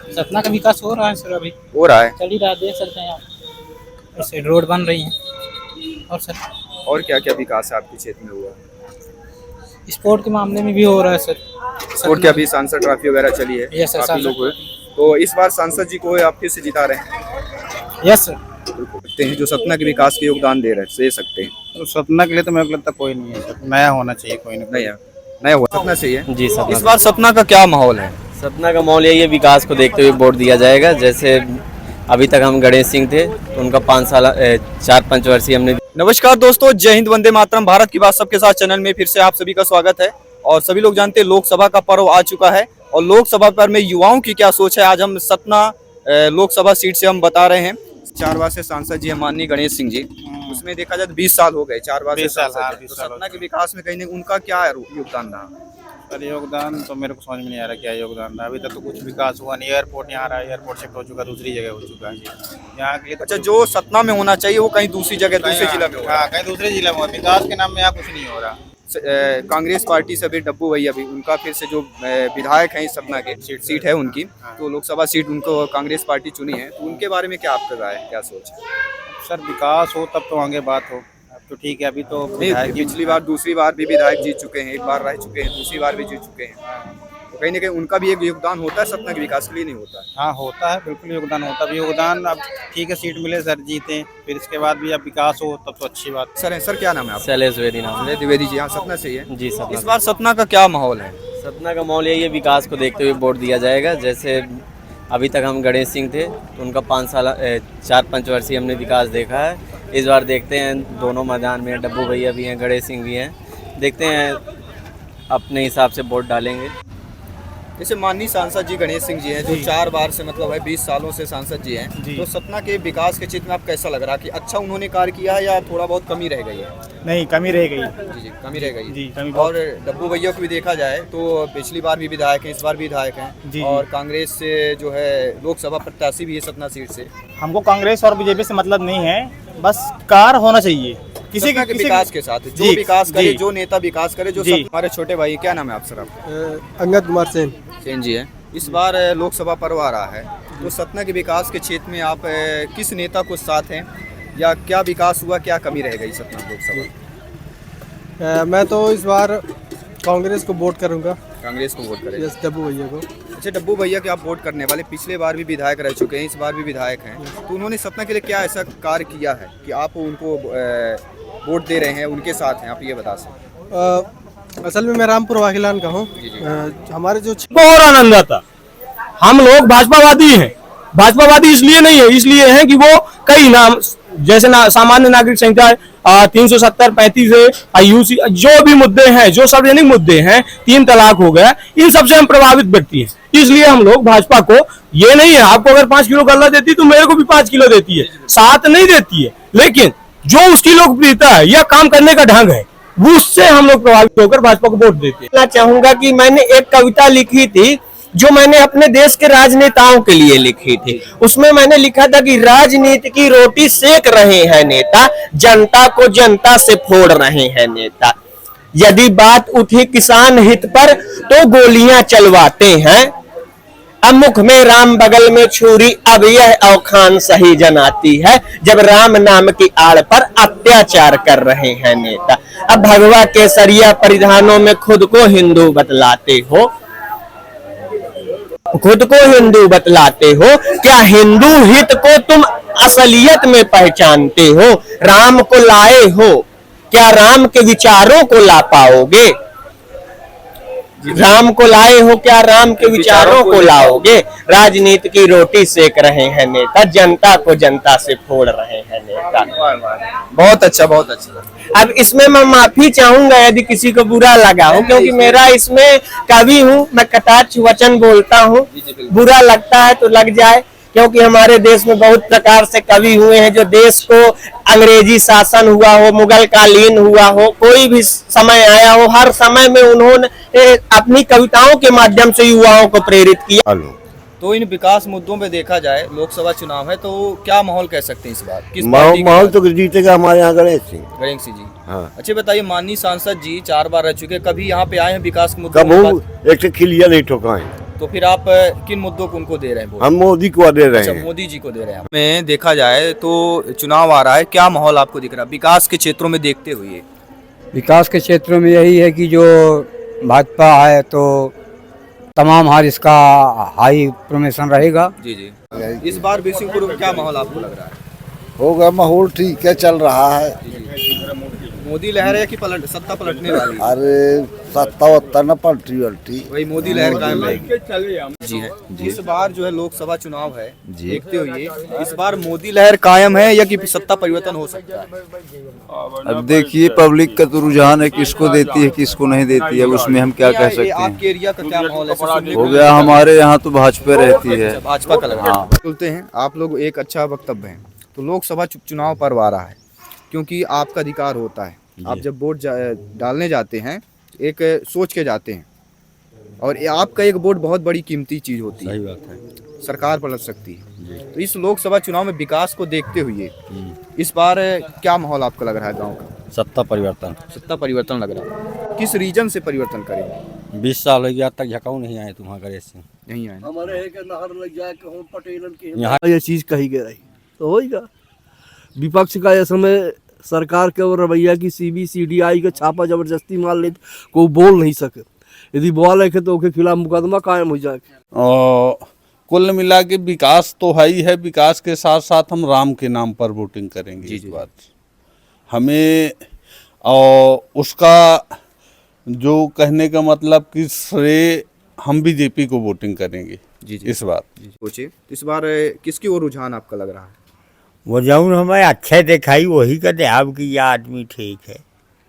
सतना का विकास हो रहा है सर, अभी हो रहा है। चल ही रहा है, देख सकते हैं आप। ऐसे रोड बन रही है। और सर और क्या क्या विकास है आपके क्षेत्र में हुआ? स्पोर्ट के मामले में भी हो रहा है सर। स्पोर्ट की अभी सांसद ट्रॉफी वगैरह चली है, यस सर, काफी सांसद लोग हुए। तो इस बार सांसद जी को आप फिर से जिता रहे हैं? Yes sir. देखते हैं जो सतना के विकास के योगदान दे सकते हैं। तो सपना के लिए तो मेरे को लगता है कोई नहीं है सर, नया होना चाहिए कोई ना कोई। नया नया हुआ सतना से ही है जी सपना इस बार सतना का क्या माहौल है? सपना का माहौल यही है, विकास को देखते हुए वोट दिया जाएगा। जैसे अभी तक हम गणेश सिंह थे तो उनका 4-5 वर्षीय हमने। नमस्कार दोस्तों, जय हिंद, वंदे मातरम। भारत की बात सबके साथ चैनल में फिर से आप सभी का स्वागत है। और सभी लोग जानते हैं लोकसभा का पर्व आ चुका है और लोकसभा पर में युवाओं की क्या सोच है, आज हम सतना लोकसभा सीट से हम बता रहे हैं। 4 बार से सांसद जी है माननीय गणेश सिंह जी, उसमें देखा जाए तो 20 साल हो गए, 4 बार से सांसद हैं। तो सतना के विकास में कहीं उनका क्या योगदान रहा? सर योगदान तो मेरे को समझ में नहीं आ रहा क्या योगदान रहा, अभी तक तो कुछ विकास हुआ नहीं। एयरपोर्ट यहाँ रहा है, एयरपोर्ट शिफ्ट हो चुका, दूसरी जगह हो चुका है यहाँ के लिए। अच्छा, जो सतना में होना चाहिए वो कहीं दूसरी जगह, दूसरे जिला में हो रहा है। हाँ, कहीं दूसरे जिला में। विकास के नाम में यहाँ कुछ नहीं हो रहा। कांग्रेस पार्टी से भी डब्बू भैया भी, उनका फिर से जो विधायक हैं सतना के, सीट है उनकी, तो लोकसभा सीट उनको कांग्रेस पार्टी चुनी है, तो उनके बारे में क्या आपका राय है, क्या सोच है? सर विकास हो तब तो आगे बात हो। अब तो ठीक है, अभी तो पिछली बार दूसरी बार भी विधायक जीत चुके हैं, एक बार रह चुके हैं, दूसरी बार भी जीत चुके हैं, तो कहीं ना कहीं उनका भी एक योगदान होता है सतना के विकास के लिए, नहीं होता है? हाँ होता है, बिल्कुल योगदान होता है। योगदान अब ठीक है, सीट मिले सर, जीते, फिर इसके बाद भी अब विकास हो तब तो अच्छी बात। सर क्या नाम है आपका? शैलेश द्विवेदी नाम है। द्विवेदी जी, यहाँ सतना से ही है जी सपना। इस बार सतना का क्या माहौल है? सपना का माहौल यही है, विकास को देखते हुए वोट दिया जाएगा। जैसे अभी तक हम गणेश सिंह थे तो उनका 4-5 वर्षीय हमने विकास देखा है। इस बार देखते हैं, दोनों मैदान में डब्बू भैया भी हैं, गणेश सिंह भी हैं, देखते हैं, अपने हिसाब से वोट डालेंगे। जैसे माननीय सांसद जी गणेश सिंह जी हैं, जो 4 बार से मतलब है 20 सालों से सांसद जी हैं, तो सतना के विकास के क्षेत्र में आप कैसा लग रहा कि अच्छा उन्होंने कार्य किया है या थोड़ा बहुत कमी रह गई है? नहीं, कमी रह गई। जी कमी रह गई जी, कमी। और डब्बू भैया को भी देखा जाए तो पिछली बार भी विधायक हैं, इस बार भी विधायक हैं, और कांग्रेस से जो है लोकसभा प्रत्याशी भी है सतना सीट से। हमको कांग्रेस और बीजेपी से मतलब नहीं है, बस कार होना चाहिए किसी के विकास के साथ, जो विकास करे, जो नेता विकास करे, जो हमारे छोटे भाई। क्या नाम है आप सर? आपका? अंगद कुमार सेन जी है। इस बार लोकसभा पर्व आ रहा है, तो सतना के विकास के क्षेत्र में आप किस नेता को साथ हैं, या क्या विकास हुआ, क्या कमी रह गई सतना लोकसभा? मैं तो इस बार कांग्रेस को वोट करूंगा। कांग्रेस को वोट करेंगे? डब्बू भैया को। अच्छा, डब्बू भैया के आप वोट करने वाले, पिछले बार भी विधायक रह चुके हैं, इस बार भी विधायक हैं, तो उन्होंने सतना के लिए क्या ऐसा कार्य किया है कि आप उनको वोट दे रहे हैं, उनके साथ हैं, आप ये बता सकते? असल में मैं रामपुर वाकिलान का हूँ। हमारे जो और आनंद आता, हम लोग भाजपावादी हैं। भाजपावादी इसलिए नहीं है, इसलिए है कि वो कई नाम, जैसे सामान्य नागरिक संहिता 370, 35 आयुषी, जो भी मुद्दे हैं, जो सार्वजनिक मुद्दे हैं, 3 तलाक हो गया, इन सबसे हम प्रभावित व्यक्ति हैं। इसलिए हम लोग भाजपा को, ये नहीं है आपको अगर 5 किलो गल्ला देती तो मेरे को भी 5 किलो देती है, 7 नहीं देती है, लेकिन जो उसकी लोकप्रियता है या काम करने का ढंग है, उससे हम लोग प्रभावित होकर भाजपा को वोट देते हैं। मैं चाहूंगा कि मैंने एक कविता लिखी थी जो मैंने अपने देश के राजनेताओं के लिए लिखी थी। उसमें मैंने लिखा था कि राजनीति की रोटी सेक रहे हैं नेता, जनता को जनता से फोड़ रहे हैं नेता। यदि बात उठी किसान हित पर तो गोलियां चलवाते हैं। अब मुख में राम बगल में छुरी, अब यह औखान सही जनाती है जब राम नाम की आड़ पर अत्याचार कर रहे हैं नेता। अब भगवा केसरिया परिधानों में खुद को हिंदू बतलाते हो, खुद को हिंदू बतलाते हो, क्या हिंदू हित को तुम असलियत में पहचानते हो? राम को लाए हो, क्या राम के विचारों को ला पाओगे? राम को लाए हो, क्या राम के विचारों को लाओगे? राजनीति की रोटी सेक रहे हैं नेता, जनता को जनता से फोड़ रहे हैं नेता। बहुत अच्छा, बहुत अच्छा। अब इसमें मैं माफी चाहूंगा यदि किसी को बुरा लगा हो, क्योंकि मेरा इसमें कवि हूँ, मैं कटाक्ष वचन बोलता हूँ, बुरा लगता है तो लग जाए, क्योंकि हमारे देश में बहुत प्रकार से कवि हुए हैं जो देश को अंग्रेजी शासन हुआ हो, मुगल कालीन हुआ हो, कोई भी समय आया हो, हर समय में उन्होंने अपनी कविताओं के माध्यम से युवाओं को प्रेरित किया। तो इन विकास मुद्दों पे देखा जाए, लोकसभा चुनाव है, तो क्या माहौल कह सकते हैं इस बार? किस माहौल तो जीतेगा हमारे यहाँ गणेश सिंह जी। हाँ। अच्छा बताइए, माननीय सांसद जी 4 बार रह चुके, कभी यहाँ पे आए हैं विकास के मुद्दों कब एक से खिलिया नहीं ठोका है, तो तो फिर आप किन मुद्दों को उनको दे रहे हैं वोट? हम मोदी को दे रहे अच्छा, हैं। मोदी जी को दे रहे हैं। में देखा जाए तो चुनाव आ रहा है, क्या माहौल आपको दिख रहा है विकास के क्षेत्रों में देखते हुए? विकास के क्षेत्रों में यही है कि जो भाजपा है तो तमाम हर इसका हाई प्रमोशन रहेगा। जी जी। इस बार बिरसिंहपुर में क्या माहौल आपको लग रहा है? होगा माहौल ठीक है, चल रहा है। मोदी लहर है कि सत्ता पलटने वाली है? अरे सत्ता वत्ता न पलटी वलटी, वही मोदी लहर कायम रहेगी। जी है। इस बार जो है लोकसभा चुनाव है, देखते हुए इस बार मोदी लहर कायम है या कि सत्ता परिवर्तन हो सकता है? अब देखिए पब्लिक का तो रुझान है, किसको देती है किसको नहीं देती है, उसमें हम क्या कह सकते हैं। आपके एरिया का क्या माहौल है? हो गया हमारे यहाँ तो भाजपा रहती है। भाजपा का लग रहा है। बोलते हैं आप लोग एक अच्छा वक्तव्य है। तो लोकसभा चुनाव पर्व आ रहा है, क्योंकि आपका अधिकार होता है। आप जब वोट डालने जाते हैं एक सोच के जाते हैं, और आपका एक वोट बहुत बड़ी कीमती चीज़ होती है। सही बात है। सरकार पलट सकती है। तो इस लोकसभा चुनाव में विकास को देखते हुए इस बार क्या माहौल आपको लग रहा है गांव का? सत्ता परिवर्तन। सत्ता परिवर्तन लग रहा है। किस रीजन से परिवर्तन करेंगे? 20 साल हो गया, तक झकाऊ नहीं आए तुम्हारा गणेश सिंह। नहीं आए। यहाँ ये चीज कही गई रही तो होगा। विपक्ष का इस समय सरकार के और रवैया की CBCDI का छापा जबरदस्ती मार ले, कोई बोल नहीं सके। यदि बोले के तो उसके खिलाफ मुकदमा कायम हो जाए। कुल मिला के विकास तो है ही है, विकास के साथ साथ हम राम के नाम पर वोटिंग करेंगे। इस बार हमें और उसका जो कहने का मतलब कि श्रेय हम BJP को वोटिंग करेंगे। जी इस बार सोचिए इस बार किसकी ओर रुझान आपका लग रहा है? वो जाऊन हमें अच्छे दिखाई वही का दे, आपकी ये आदमी ठीक है।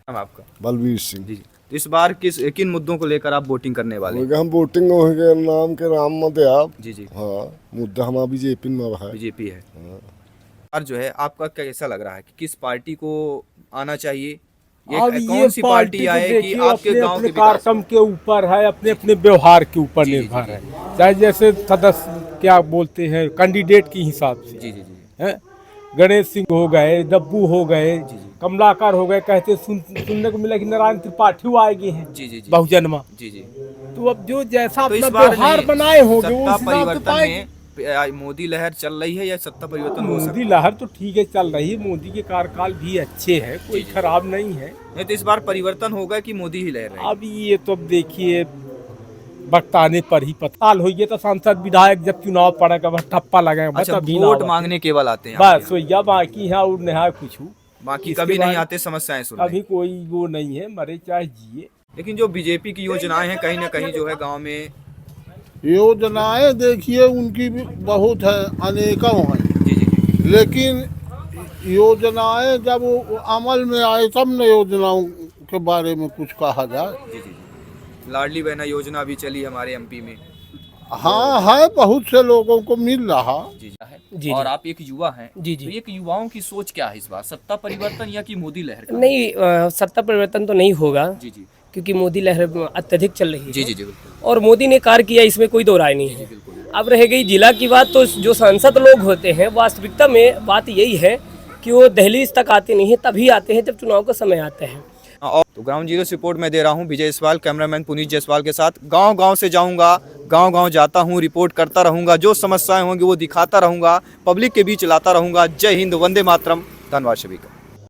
हम आपका बलबीर सिंह। जी। तो इस बार किन मुद्दों को लेकर आप वोटिंग करने वाले हैं? हम वोटिंग होंगे नाम के राम मत आप। जी जी। हाँ, मुद्दा हमारा BJP में है। BJP है। और जो है आपका कैसा लग रहा है कि किस पार्टी को आना चाहिए? कौन सी पार्टी आए कि आपके गांव के कार्यक्रम के ऊपर है, अपने अपने व्यवहार के ऊपर निर्भर है। चाहे जैसे सदस्य क्या बोलते हैं कैंडिडेट के हिसाब से। जी जी जी। हैं? गणेश सिंह हो गए, डब्बू हो गए, कमलाकर हो गए, कहते सुनने को मिला कि नारायण त्रिपाठी आएंगे हैं। जी जी जी। बहुजन में। जी जी। तो अब जो जैसा अपना बार व्यवहार बनाए होंगे वो सत्ता उस हिसाब से परिवर्तन पाएंगे। में मोदी लहर चल रही है या सत्ता परिवर्तन हो सकता मोदी लहर तो ठीक है चल रही है, मोदी के कार्यकाल भी अच्छे हैं, कोई खराब नहीं है। नहीं तो इस बार परिवर्तन होगा कि मोदी ही लहर रहेगी? अब ये तो अब देखिए वक्त आने पर ही पता हो गया। तो सांसद विधायक जब चुनाव पड़ेगा बस ठप्पा लगेगा। अच्छा, वोट मांगने केवल आते हैं बस या बाकी है और नहीं कुछ, बाकी कभी नहीं आते समस्याएं सुनने। अभी कोई वो नहीं है, मरे चाहे जिए। लेकिन जो BJP की योजनाएं हैं कहीं ना कहीं जो है गांव में योजनाएं देखिए उनकी भी बहुत है, अनेकों हैं। जी जी। लेकिन योजनाएं जब वो अमल में आए तब न योजनाओं के बारे में कुछ कहा जाए। जी जी। लाडली बहना योजना भी चली हमारे MP में। हाँ है, बहुत से लोगों को मिल रहा। जी जी। और आप एक युवा हैं। जी जी। तो एक युवाओं की सोच क्या है इस बार, सत्ता परिवर्तन या कि मोदी लहर? नहीं, सत्ता परिवर्तन तो नहीं होगा। जी जी। क्योंकि मोदी लहर अत्यधिक चल रही है। जी जी जी। और मोदी ने कार्य किया, इसमें कोई दो राय नहीं है। अब रह गई जिला की बात, तो जो सांसद लोग होते हैं वास्तविकता में बात यही है कि वो दहलीज तक आते नहीं है, तभी आते हैं जब चुनाव का समय आता है। तो ग्राउंड जीरो रिपोर्ट मैं दे रहा हूं विजय जायसवाल, कैमरामैन पुनीत जायसवाल के साथ। गांव-गांव से जाऊंगा, गांव-गांव जाता हूं, रिपोर्ट करता रहूंगा, जो समस्याएं होंगी वो दिखाता रहूंगा, पब्लिक के बीच लाता रहूंगा। जय हिंद, वंदे मातरम, धन्यवाद सभी का।